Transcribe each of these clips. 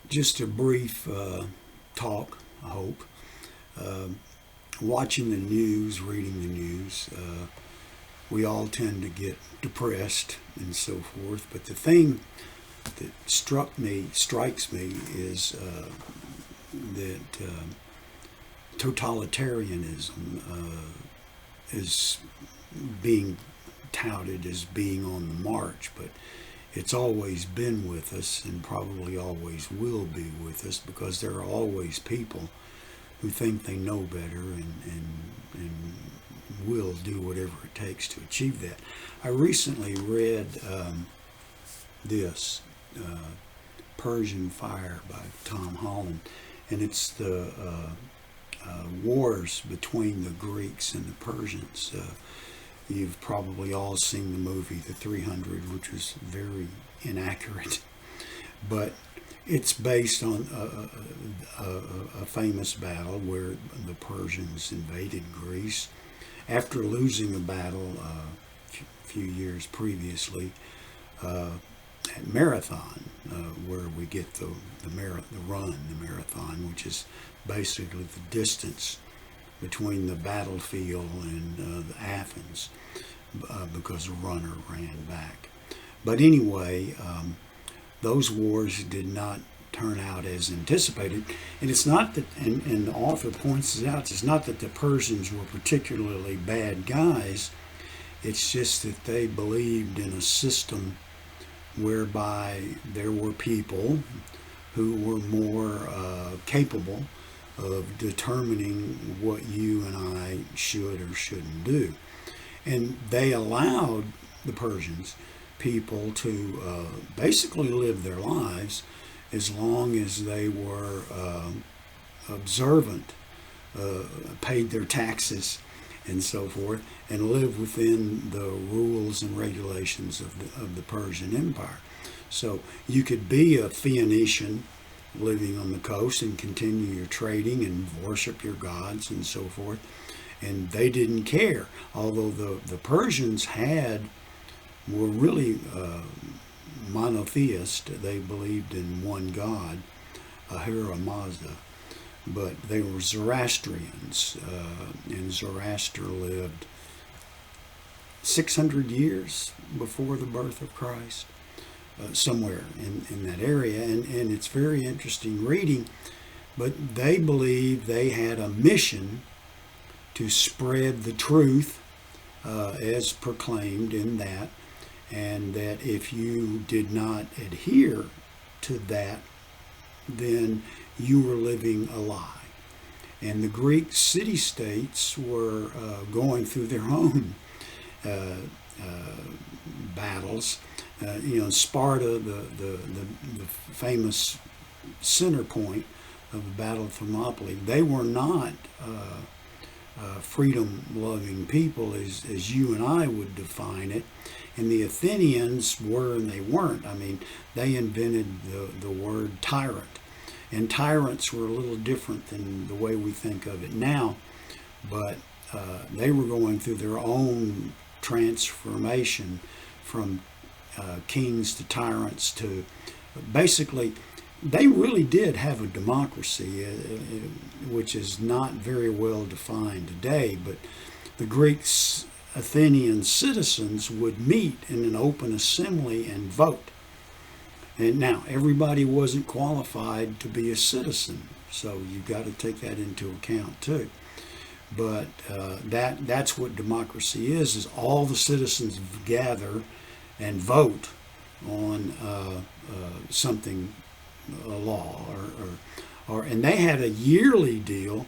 Just a brief talk, I hope. Watching the news, reading the news, we all tend to get depressed and so forth. But the thing that strikes me, is that totalitarianism is being touted as being on the march, but it's always been with us and probably always will be with us, because there are always people who think they know better and will do whatever it takes to achieve that. I recently read this Persian Fire by Tom Holland, and it's the wars between the Greeks and the Persians. You've probably all seen the movie The 300, which was very inaccurate, but it's based on a famous battle where the Persians invaded Greece after losing a battle a few years previously at Marathon, where we get the marathon, which is basically the distance between the battlefield and Athens, because a runner ran back. But anyway, those wars did not turn out as anticipated. And it's not that, and the author points it out, it's not that the Persians were particularly bad guys, it's just that they believed in a system whereby there were people who were more capable of determining what you and I should or shouldn't do. And they allowed the Persians people to basically live their lives as long as they were observant, paid their taxes and so forth, and lived within the rules and regulations of the Persian Empire. So you could be a Phoenician living on the coast and continue your trading and worship your gods and so forth, and they didn't care. Although the Persians were really monotheist. They believed in one god, Ahura Mazda, but they were Zoroastrians, and Zoroaster lived 600 years before the birth of Christ, somewhere in that area, and it's very interesting reading. But they believed they had a mission to spread the truth as proclaimed in that, and that if you did not adhere to that, then you were living a lie. And the Greek city-states were going through their own battles. Sparta, the famous center point of the Battle of Thermopylae, they were not freedom-loving people as you and I would define it. And the Athenians were and they weren't. I mean, they invented the word tyrant. And tyrants were a little different than the way we think of it now. But they were going through their own transformation from kings to tyrants to basically, they really did have a democracy, which is not very well defined today, but the Greeks, Athenian citizens would meet in an open assembly and vote. And now, everybody wasn't qualified to be a citizen, so you've got to take that into account too. But that's what democracy is all the citizens gather and vote on something, a law, and they had a yearly deal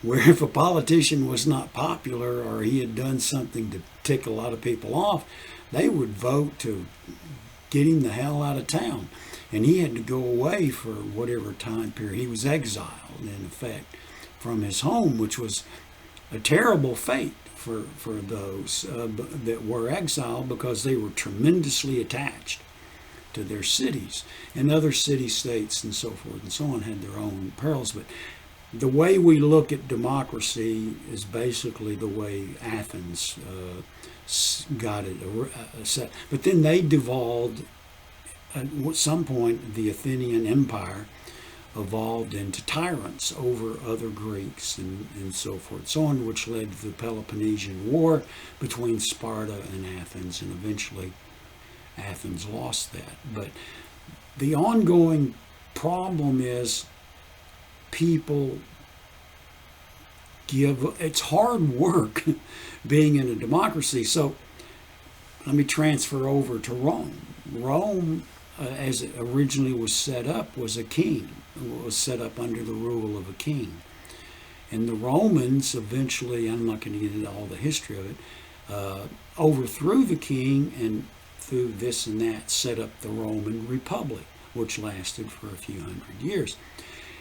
where if a politician was not popular or he had done something to tick a lot of people off, they would vote to get him the hell out of town. And he had to go away for whatever time period. He was exiled, in effect, from his home, which was a terrible fate for those that were exiled, because they were tremendously attached to their cities. And other city-states and so forth and so on had their own perils. But the way we look at democracy is basically the way Athens got it set. But then they devolved, at some point, the Athenian Empire evolved into tyrants over other Greeks and so forth, so on, which led to the Peloponnesian War between Sparta and Athens, and eventually Athens lost that. But the ongoing problem is people it's hard work being in a democracy. So let me transfer over to Rome. Rome, as it originally was set up, was a king. It was set up under the rule of a king. And the Romans eventually, I'm not going to get into all the history of it, overthrew the king, and through this and that set up the Roman Republic, which lasted for a few hundred years.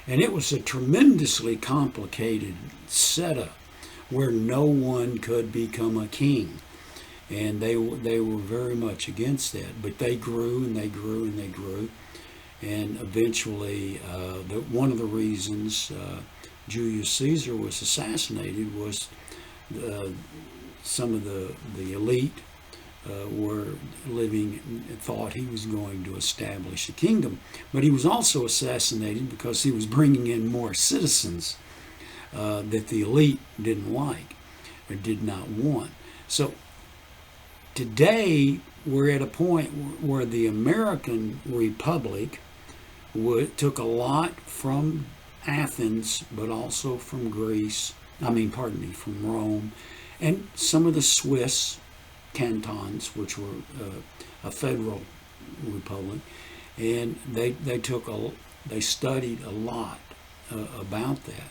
And it was a tremendously complicated setup where no one could become a king. And they were very much against that. But they grew and they grew and they grew. And eventually, one of the reasons Julius Caesar was assassinated was some of the elite thought he was going to establish a kingdom. But he was also assassinated because he was bringing in more citizens that the elite didn't like or did not want. So today we're at a point where the American Republic took a lot from Athens, but also from from Rome, and some of the Swiss cantons, which were a federal republic, and they studied a lot about that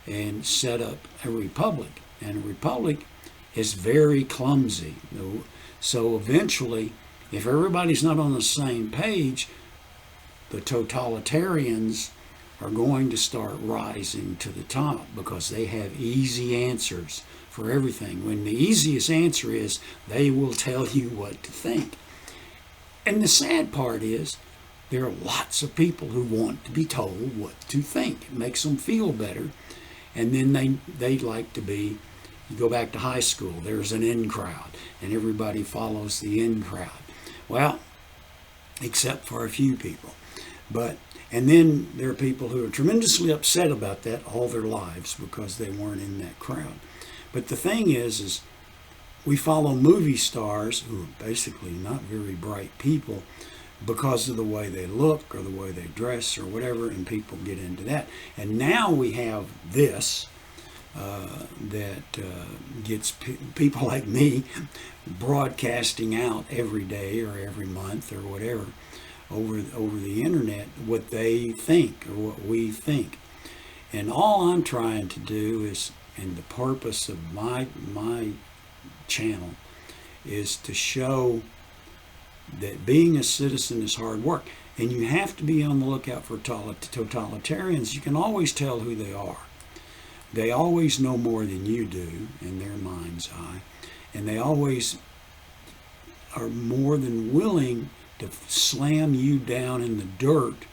and set up a republic. And a republic is very clumsy. So eventually, if everybody's not on the same page, the totalitarians are going to start rising to the top because they have easy answers for everything. When the easiest answer is they will tell you what to think. And the sad part is there are lots of people who want to be told what to think. It makes them feel better. And then they like to be, you go back to high school, there's an in crowd and everybody follows the in crowd. Well, except for a few people. And then there are people who are tremendously upset about that all their lives because they weren't in that crowd. But the thing is we follow movie stars who are basically not very bright people because of the way they look or the way they dress or whatever, and people get into that. And now we have this that gets people like me broadcasting out every day or every month or whatever over the internet what they think or what we think. And all I'm trying to do is, and the purpose of my channel is to show that being a citizen is hard work. And you have to be on the lookout for totalitarians. You can always tell who they are. They always know more than you do in their mind's eye. And they always are more than willing to slam you down in the dirt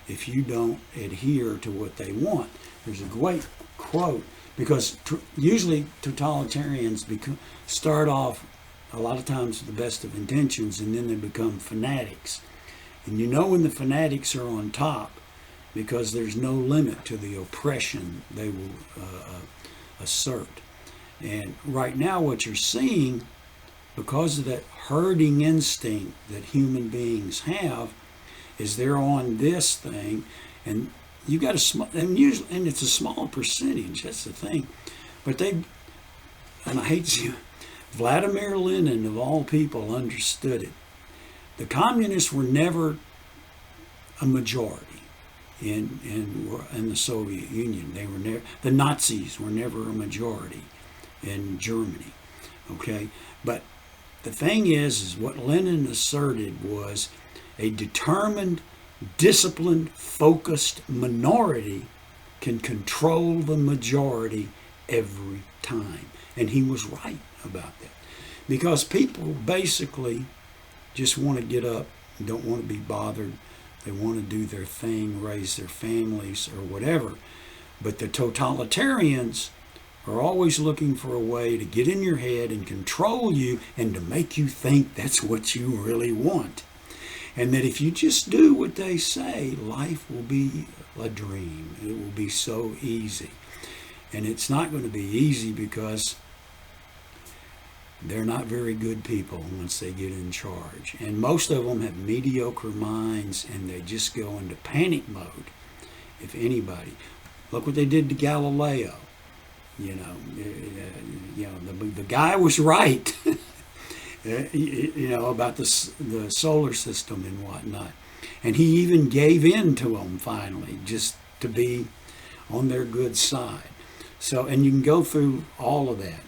if you don't adhere to what they want. There's a great quote, because usually totalitarians start off a lot of times with the best of intentions, and then they become fanatics. And you know when the fanatics are on top, because there's no limit to the oppression they will assert. And right now what you're seeing, because of that herding instinct that human beings have, is they're on this thing, and you got and it's a small percentage, that's the thing. But and I hate to, Vladimir Lenin of all people understood it. The communists were never a majority in the Soviet Union. They were never, the Nazis were never a majority in Germany. Okay, but the thing is what Lenin asserted was a determined, disciplined, focused minority can control the majority every time. And he was right about that. Because people basically just want to get up and don't want to be bothered. They want to do their thing, raise their families or whatever. But the totalitarians are always looking for a way to get in your head and control you and to make you think that's what you really want. And that if you just do what they say, life will be a dream. It will be so easy. And it's not going to be easy because they're not very good people once they get in charge. And most of them have mediocre minds, and they just go into panic mode, if anybody. Look what they did to Galileo. You know, the guy was right, about the solar system and whatnot. And he even gave in to them finally, just to be on their good side. So, and you can go through all of that,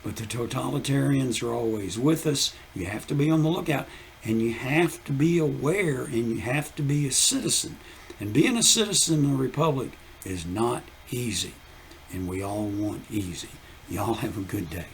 but the totalitarians are always with us. You have to be on the lookout, and you have to be aware, and you have to be a citizen. And being a citizen in a republic is not easy, and we all want easy. Y'all have a good day.